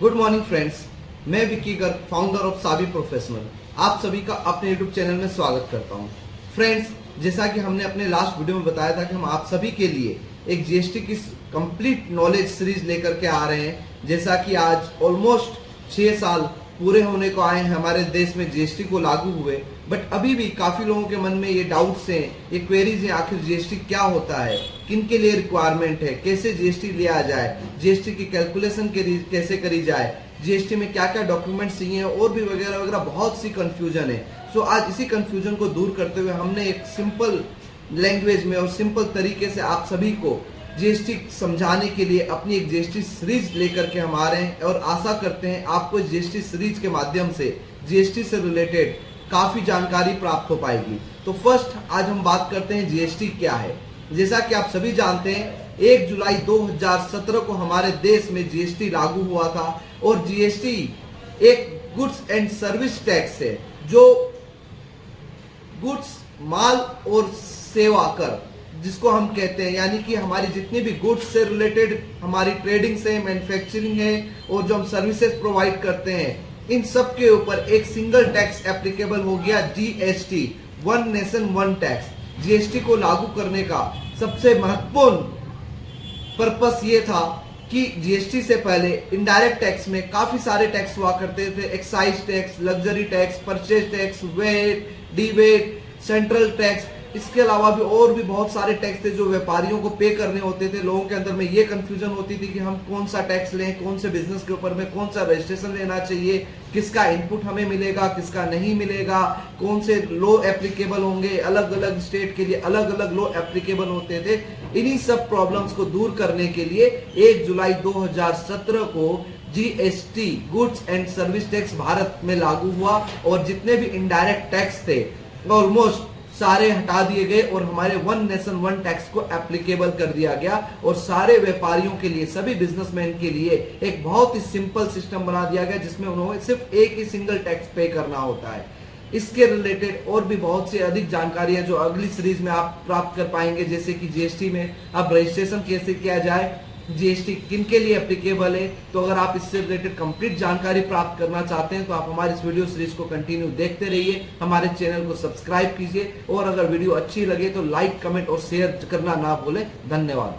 Good morning friends, मैं Vicky Garg, founder of Sabi professional, आप सभी का अपने यूट्यूब चैनल में स्वागत करता हूं। फ्रेंड्स, जैसा कि हमने अपने लास्ट वीडियो में बताया था कि हम आप सभी के लिए एक जीएसटी की कंप्लीट नॉलेज सीरीज लेकर के आ रहे हैं। जैसा कि आज ऑलमोस्ट 6 साल पूरे होने को आए हैं हमारे देश में जीएसटी को लागू हुए, बट अभी भी काफी लोगों के मन में ये डाउट्स हैं, ये क्वेरीज हैं, आखिर जीएसटी क्या होता है, किन के लिए रिक्वायरमेंट है, कैसे जीएसटी लिया जाए, जीएसटी की कैलकुलेशन कैसे करी जाए, जीएसटी में क्या क्या डॉक्यूमेंट्स चाहिए और भी वगैरह वगैरह बहुत सी कंफ्यूजन है। सो आज इसी कंफ्यूजन को दूर करते हुए हमने एक सिंपल लैंग्वेज में और सिंपल तरीके से आप सभी को जीएसटी समझाने के लिए अपनी एक जीएसटी सीरीज लेकर के हम आ रहे हैं और आशा करते हैं आपको जीएसटी सीरीज के माध्यम से जीएसटी से रिलेटेड काफी जानकारी प्राप्त हो पाएगी। तो फर्स्ट आज हम बात करते हैं जीएसटी क्या है। जैसा कि आप सभी जानते हैं 1 जुलाई 2017 को हमारे देश में जीएसटी लागू हुआ था और जीएसटी एक गुड्स एंड सर्विस टैक्स है जो गुड्स माल और सेवा कर जिसको हम कहते हैं, यानी कि हमारी जितनी भी गुड्स से रिलेटेड हमारी ट्रेडिंग से मैन्युफैक्चरिंग है और जो हम सर्विसेज प्रोवाइड करते हैं, इन सब के ऊपर एक सिंगल टैक्स एप्लीकेबल हो गया GST, one nation one tax. GST को लागू करने का सबसे महत्वपूर्ण पर्पस ये था कि जीएसटी से पहले इनडायरेक्ट टैक्स में काफी सारे टैक्स हुआ करते थे, excise tax, luxury tax, purchase tax, VAT, DVAT, central tax, इसके अलावा भी और भी बहुत सारे टैक्स थे जो व्यापारियों को पे करने होते थे। लोगों के अंदर में ये कंफ्यूजन होती थी कि हम कौन सा टैक्स लें, कौन से बिजनेस के ऊपर में कौन सा रजिस्ट्रेशन लेना चाहिए, किसका इनपुट हमें मिलेगा, किसका नहीं मिलेगा, कौन से लॉ एप्लीकेबल होंगे, अलग अलग स्टेट के लिए अलग अलग लॉ एप्लीकेबल होते थे। इन्हीं सब प्रॉब्लम्स को दूर करने के लिए 1 जुलाई 2017 को GST goods and service tax Bharat में लागू हुआ और जितने भी इनडायरेक्ट टैक्स थे ऑलमोस्ट सारे हटा दिए गए और हमारे वन नेशन वन टैक्स को एप्लीकेबल कर दिया गया और सारे व्यापारियों के लिए, सभी बिजनेसमैन के लिए एक बहुत ही सिंपल सिस्टम बना दिया गया जिसमें उन्हें सिर्फ एक ही सिंगल टैक्स पे करना होता है। इसके रिलेटेड और भी बहुत सी अधिक जानकारियां जो अगली सीरीज में आप प्राप्त कर पाएंगे, जैसे कि जीएसटी में अब रजिस्ट्रेशन कैसे किया जाए, जीएसटी किन के लिए एप्लीकेबल है। तो अगर आप इससे रिलेटेड कंप्लीट जानकारी प्राप्त करना चाहते हैं तो आप हमारी इस वीडियो सीरीज को कंटिन्यू देखते रहिए, हमारे चैनल को सब्सक्राइब कीजिए और अगर वीडियो अच्छी लगे तो लाइक, कमेंट और शेयर करना ना भूलें। धन्यवाद।